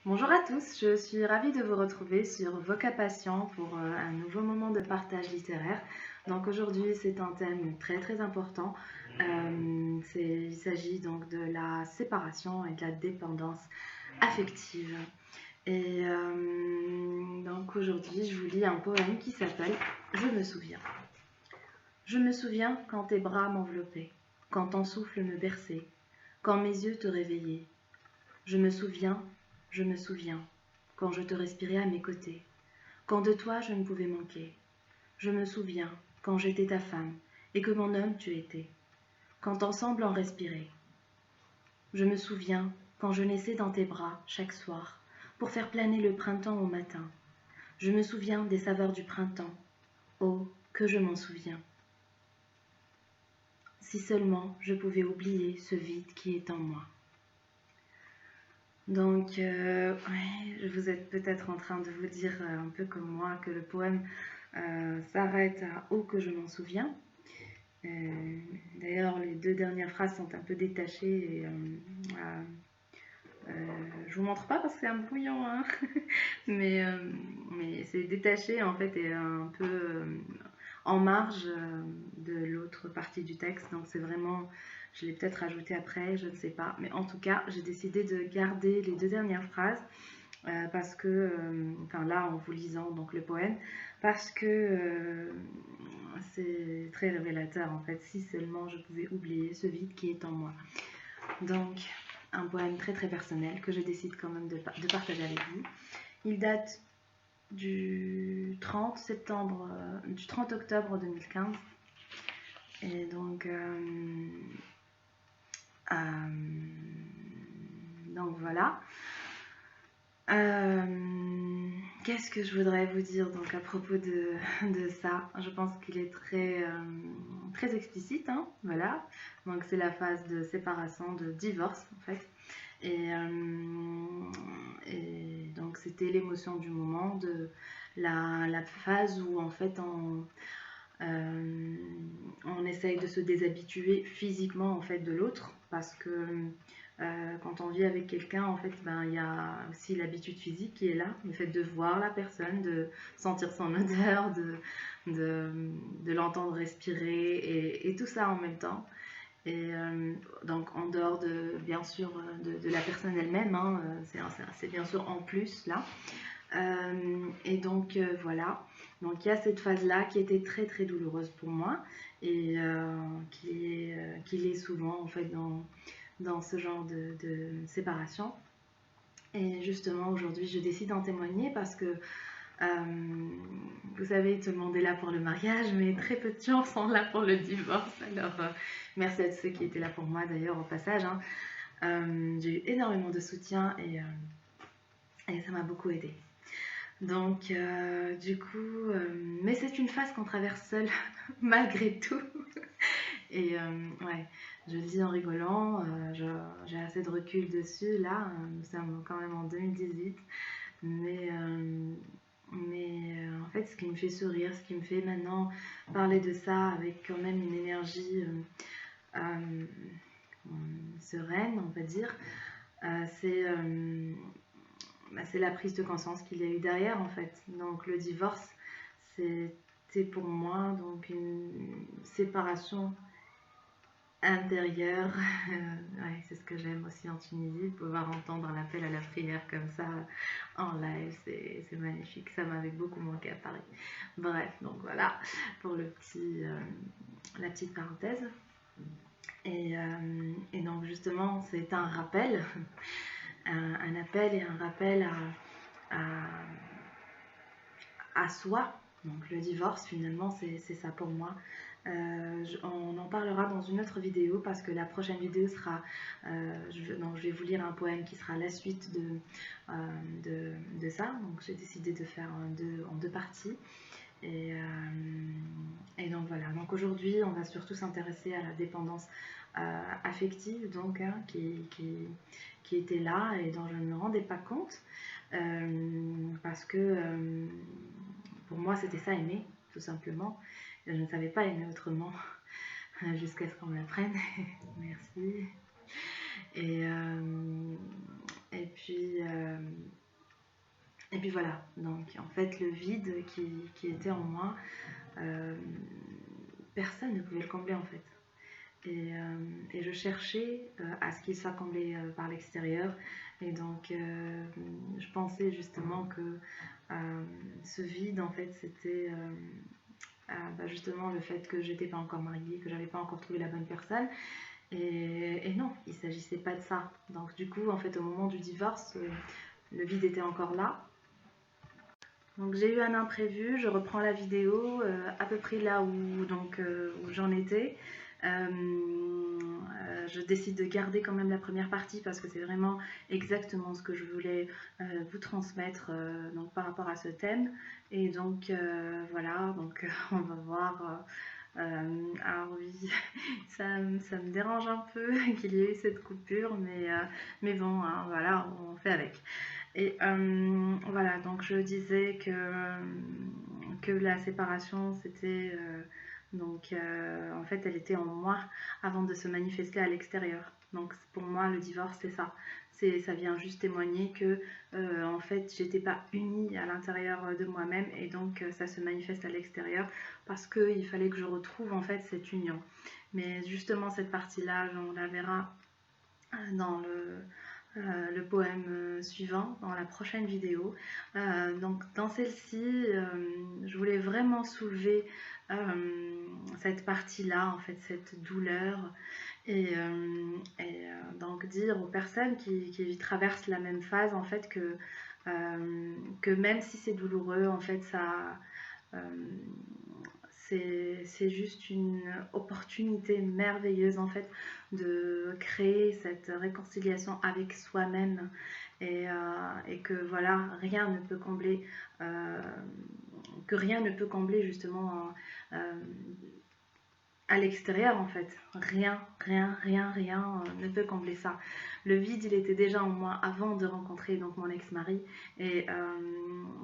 Bonjour à tous, je suis ravie de vous retrouver sur Voca Patient pour un nouveau moment de partage littéraire. Donc aujourd'hui c'est un thème très important. Il s'agit donc de la séparation et de la dépendance affective. Donc aujourd'hui je vous lis un poème qui s'appelle Je me souviens. Je me souviens quand tes bras m'enveloppaient, quand ton souffle me berçait, quand mes yeux te réveillaient. Je me souviens, je me souviens, quand je te respirais à mes côtés, quand de toi je ne pouvais manquer. Je me souviens, quand j'étais ta femme, et que mon homme tu étais, quand ensemble on respirait. Je me souviens, quand je naissais dans tes bras chaque soir, pour faire planer le printemps au matin. Je me souviens des saveurs du printemps. Oh, que je m'en souviens. Si seulement je pouvais oublier ce vide qui est en moi. Donc, ouais, vous êtes peut-être en train de vous dire, un peu comme moi, que le poème s'arrête à « Oh que je m'en souviens ». D'ailleurs, les deux dernières phrases sont un peu détachées et je vous montre pas parce que c'est un brouillon, hein. mais, mais c'est détaché en fait et un peu en marge de l'autre partie du texte. Donc c'est vraiment, je l'ai peut-être rajouté après, je ne sais pas. Mais en tout cas, j'ai décidé de garder les deux dernières phrases parce que, enfin là en vous lisant donc le poème, parce que c'est très révélateur en fait. Si seulement je pouvais oublier ce vide qui est en moi. Donc un poème très personnel que je décide quand même de partager avec vous. Il date du 30 septembre, du 30 octobre 2015. Et euh, donc voilà. Qu'est-ce que je voudrais vous dire donc à propos de ça? Je pense qu'il est très explicite, hein, voilà. Donc c'est la phase de séparation, de divorce en fait. Et donc c'était l'émotion du moment, de la phase où en fait on essaye de se déshabituer physiquement en fait de l'autre parce que quand on vit avec quelqu'un en fait ben il y a aussi l'habitude physique qui est là, le fait de voir la personne, de sentir son odeur, de l'entendre respirer et tout ça en même temps. Et donc en dehors de bien sûr de la personne elle-même, hein, c'est bien sûr en plus là. Et donc voilà, donc il y a cette phase-là qui était très douloureuse pour moi et qui l'est souvent en fait dans ce genre de séparation. Et justement aujourd'hui je décide d'en témoigner parce que vous savez, tout le monde est là pour le mariage, mais très peu de gens sont là pour le divorce. Alors, merci à tous ceux qui étaient là pour moi d'ailleurs au passage, hein. J'ai eu énormément de soutien et ça m'a beaucoup aidé. Donc, du coup, mais c'est une phase qu'on traverse seule, malgré tout. Et ouais, je le dis en rigolant, j'ai assez de recul dessus. Là, nous sommes quand même en 2018. Mais en fait, ce qui me fait sourire, ce qui me fait maintenant parler de ça avec quand même une énergie euh, sereine, on va dire, c'est c'est la prise de conscience qu'il y a eu derrière en fait. Donc le divorce, c'était pour moi donc une séparation intérieure. Ouais, c'est ce que j'aime aussi en Tunisie, pouvoir entendre l'appel à la prière comme ça en live, c'est magnifique. Ça m'avait beaucoup manqué à Paris. Bref, donc voilà pour la petite parenthèse. Et donc justement, c'est un rappel, un appel et un rappel à soi. Donc le divorce, finalement, c'est ça pour moi. On en parlera dans une autre vidéo parce que la prochaine vidéo sera, donc je vais vous lire un poème qui sera la suite de ça. Donc j'ai décidé de faire en deux parties. Et donc voilà, donc aujourd'hui on va surtout s'intéresser à la dépendance affective donc hein, qui était là et dont je ne me rendais pas compte parce que pour moi c'était ça aimer tout simplement. Je ne savais pas aimer autrement jusqu'à ce qu'on me l'apprenne. Merci. Et Et puis, euh, et puis voilà, donc en fait le vide qui était en moi, euh, personne ne pouvait le combler en fait. Et je cherchais à ce qu'il soit comblé par l'extérieur. Et donc, je pensais justement que ce vide, en fait, c'était bah, justement le fait que j'étais pas encore mariée, que j'avais pas encore trouvé la bonne personne. Et non, il s'agissait pas de ça. Donc, du coup, en fait, au moment du divorce, le vide était encore là. Donc j'ai eu un imprévu, je reprends la vidéo à peu près là où j'en étais. Je décide de garder quand même la première partie parce que c'est vraiment exactement ce que je voulais vous transmettre donc par rapport à ce thème. Et donc voilà, donc on va voir. Alors oui, ça me dérange un peu qu'il y ait eu cette coupure, mais bon, hein, voilà, on fait avec. Et voilà, donc je disais que la séparation, c'était en fait, elle était en moi avant de se manifester à l'extérieur. Donc pour moi, le divorce, c'est ça. Ça vient juste témoigner que en fait, j'étais pas unie à l'intérieur de moi-même et donc ça se manifeste à l'extérieur parce qu'il fallait que je retrouve en fait cette union. Mais justement, cette partie-là, on la verra dans le poème suivant, dans la prochaine vidéo. Donc dans celle-ci, je voulais vraiment soulever cette partie-là, en fait, cette douleur, donc dire aux personnes qui traversent la même phase, en fait, que même si c'est douloureux, en fait, euh, c'est juste une opportunité merveilleuse en fait de créer cette réconciliation avec soi-même et que voilà, rien ne peut combler, que rien ne peut combler justement à l'extérieur en fait. Rien ne peut combler ça. Le vide, il était déjà en moi avant de rencontrer donc mon ex-mari et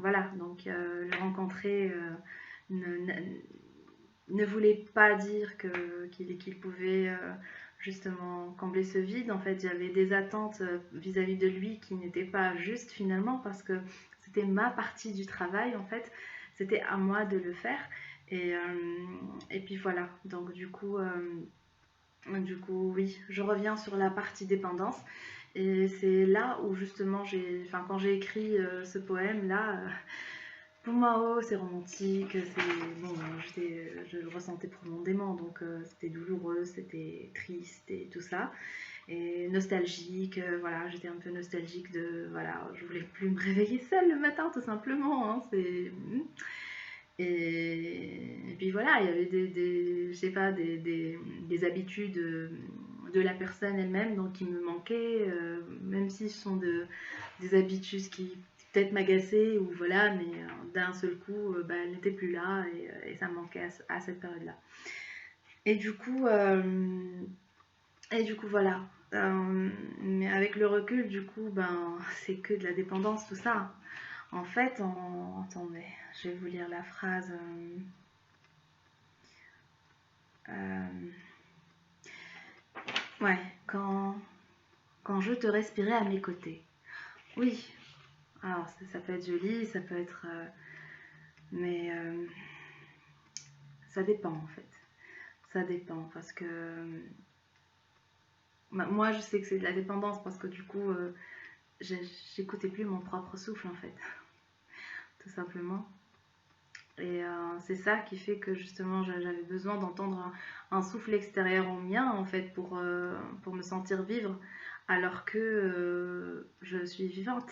voilà, donc le rencontrer ne, ne voulait pas dire qu'il pouvait justement combler ce vide. En fait, j'avais des attentes vis-à-vis de lui qui n'étaient pas justes finalement parce que c'était ma partie du travail en fait. C'était à moi de le faire. Et, euh, et puis voilà. Donc du coup, oui, je reviens sur la partie dépendance. Et c'est là où justement, quand j'ai écrit ce poème-là, pour moi, oh, c'est romantique, bon, je le ressentais profondément, donc c'était douloureux, c'était triste et tout ça, et nostalgique, voilà, j'étais un peu nostalgique voilà, je voulais plus me réveiller seule le matin, tout simplement, hein, et puis voilà, il y avait je sais pas, des habitudes de la personne elle-même, donc qui me manquaient, même si ce sont des habitudes qui peut-être m'agaçaient ou voilà, mais d'un seul coup, bah, elle n'était plus là et ça me manquait à cette période-là. Et du coup, voilà. Mais avec le recul, du coup, ben, c'est que de la dépendance, tout ça. En fait, attendez, je vais vous lire la phrase. Euh, ouais, quand je te respirais à mes côtés. Oui, alors ça peut être joli, ça peut être... mais ça dépend en fait. Ça dépend parce que... moi, je sais que c'est de la dépendance parce que du coup, j'écoutais plus mon propre souffle en fait, tout simplement. Et c'est ça qui fait que justement j'avais besoin d'entendre un souffle extérieur au mien en fait pour me sentir vivre alors que je suis vivante.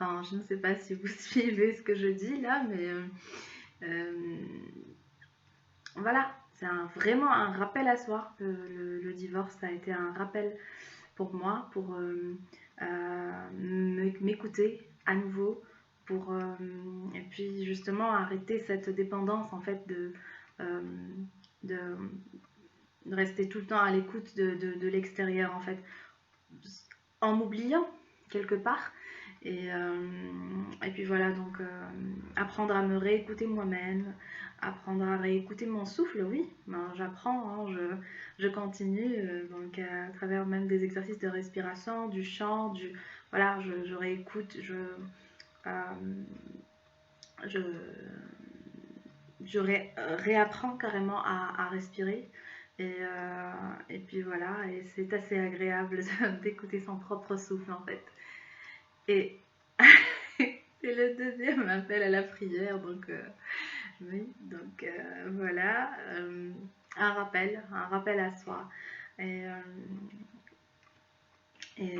Enfin, je ne sais pas si vous suivez ce que je dis là, mais euh, voilà, c'est vraiment un rappel à soi. Le divorce, ça a été un rappel pour moi, pour m'écouter à nouveau, et puis justement arrêter cette dépendance en fait euh, de, de rester tout le temps à l'écoute de l'extérieur en fait, en m'oubliant quelque part. Et puis voilà, donc apprendre à me réécouter moi-même, apprendre à réécouter mon souffle, oui, ben, j'apprends, hein, je continue, donc à travers même des exercices de respiration, du chant, voilà, je réécoute, euh, je, je réapprends carrément à respirer. Et puis voilà, et c'est assez agréable d'écouter son propre souffle en fait. Et c'est le deuxième appel à la prière, donc oui, donc voilà, un rappel à soi. Et, euh, et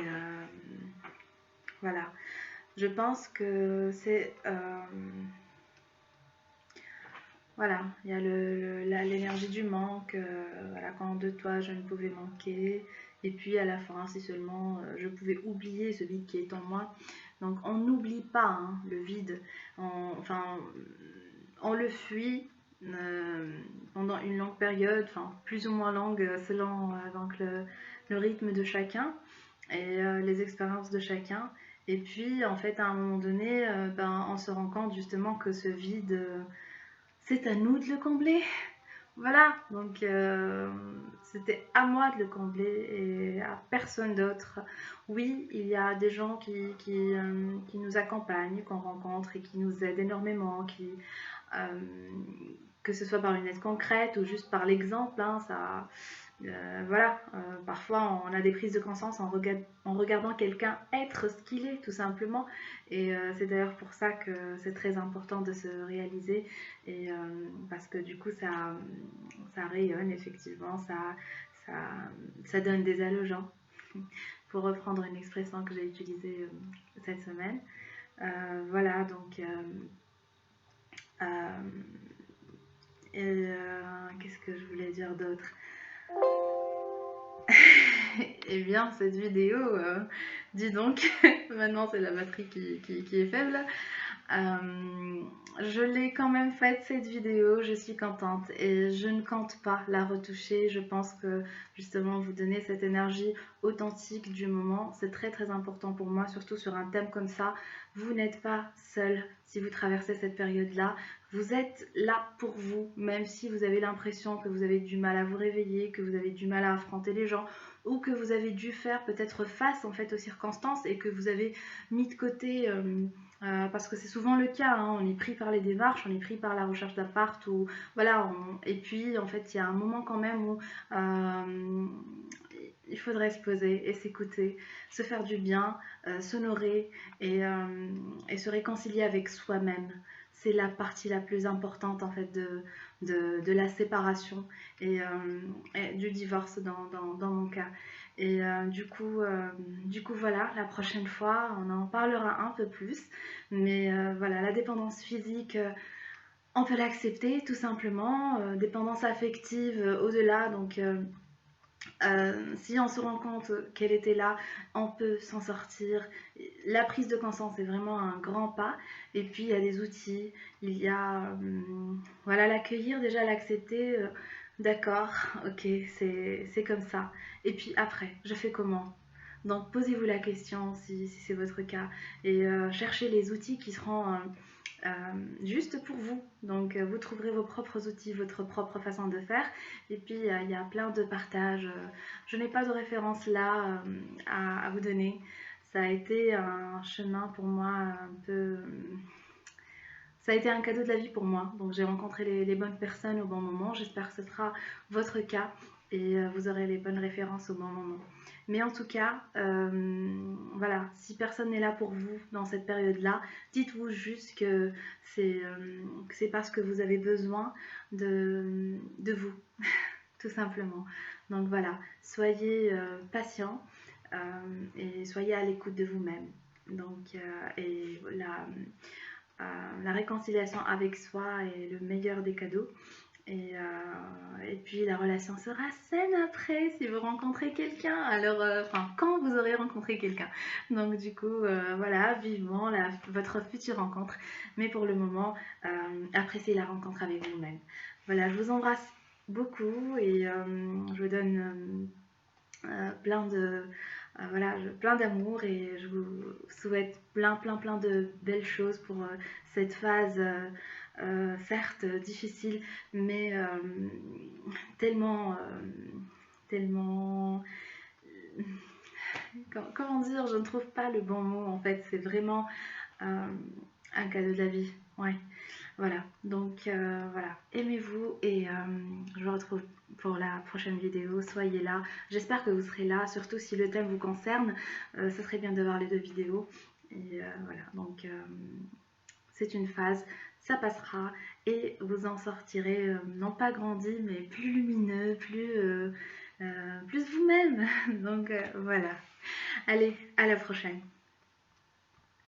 voilà, je pense que c'est voilà, il y a l'énergie du manque, voilà, quand de toi je ne pouvais manquer, et puis à la fin, si seulement je pouvais oublier ce vide qui est en moi. Donc on n'oublie pas hein, le vide, enfin, on le fuit euh, pendant une longue période, enfin plus ou moins longue selon donc le rythme de chacun et les expériences de chacun. Et puis en fait, à un moment donné, ben, on se rend compte justement que ce vide c'est à nous de le combler. Voilà, donc c'était à moi de le combler et à personne d'autre. Oui, il y a des gens qui nous accompagnent, qu'on rencontre et qui nous aident énormément, euh, que ce soit par une aide concrète ou juste par l'exemple, hein, ça, voilà, parfois on a des prises de conscience en regardant quelqu'un être ce qu'il est, tout simplement. Et c'est d'ailleurs pour ça que c'est très important de se réaliser. Et parce que du coup, ça rayonne, effectivement, ça, ça donne des ailes aux gens. Pour reprendre une expression que j'ai utilisée cette semaine. Voilà, donc. Qu'est-ce que je voulais dire d'autre? Eh bien, cette vidéo, dis donc, maintenant c'est la batterie qui est faible. Euh, je l'ai quand même faite cette vidéo, je suis contente et je ne compte pas la retoucher. Je pense que justement vous donner cette énergie authentique du moment, c'est très très important pour moi, surtout sur un thème comme ça. Vous n'êtes pas seul si vous traversez cette période-là. Vous êtes là pour vous, même si vous avez l'impression que vous avez du mal à vous réveiller, que vous avez du mal à affronter les gens ou que vous avez dû faire peut-être face en fait aux circonstances et que vous avez mis de côté parce que c'est souvent le cas, hein, on est pris par les démarches, on est pris par la recherche d'appart, ou voilà, et puis en fait il y a un moment quand même où il faudrait se poser et s'écouter, se faire du bien, s'honorer et se réconcilier avec soi-même. C'est la partie la plus importante en fait de la séparation et du divorce dans mon cas. Et du coup, voilà, la prochaine fois, on en parlera un peu plus. Mais voilà, la dépendance physique, on peut l'accepter tout simplement. Dépendance affective, au-delà. Donc, si on se rend compte qu'elle était là, on peut s'en sortir. La prise de conscience est vraiment un grand pas. Et puis, il y a des outils. Il y a, voilà, l'accueillir, déjà l'accepter. D'accord, ok, c'est comme ça. Et puis après, je fais comment? Donc posez-vous la question si c'est votre cas et cherchez les outils qui seront euh, juste pour vous. Donc vous trouverez vos propres outils, votre propre façon de faire. Et puis il y a plein de partages. Je n'ai pas de référence là à vous donner. Ça a été un chemin pour moi un peu... Ça a été un cadeau de la vie pour moi. Donc j'ai rencontré les bonnes personnes au bon moment. J'espère que ce sera votre cas et vous aurez les bonnes références au bon moment. Mais en tout cas, voilà, si personne n'est là pour vous dans cette période-là, dites-vous juste que c'est parce que vous avez besoin de vous, tout simplement. Donc voilà, soyez patient et soyez à l'écoute de vous-même. Donc, et la réconciliation avec soi est le meilleur des cadeaux. Et puis la relation sera saine après si vous rencontrez quelqu'un. Alors, enfin, quand vous aurez rencontré quelqu'un. Donc du coup, voilà, vivement votre future rencontre. Mais pour le moment, appréciez la rencontre avec vous-même. Voilà, je vous embrasse beaucoup et je vous donne plein de voilà, plein d'amour et je vous souhaite plein de belles choses pour cette phase certes difficile mais tellement tellement comment dire, je ne trouve pas le bon mot en fait, c'est vraiment un cadeau de la vie. Ouais, voilà. Donc voilà, aimez-vous et je vous retrouve pour la prochaine vidéo. Soyez là. J'espère que vous serez là, surtout si le thème vous concerne. Ce serait bien de voir les 2 vidéos. Et voilà, donc c'est une phase, ça passera et vous en sortirez non pas grandi, mais plus lumineux, plus vous-même. Donc voilà. Allez, à la prochaine.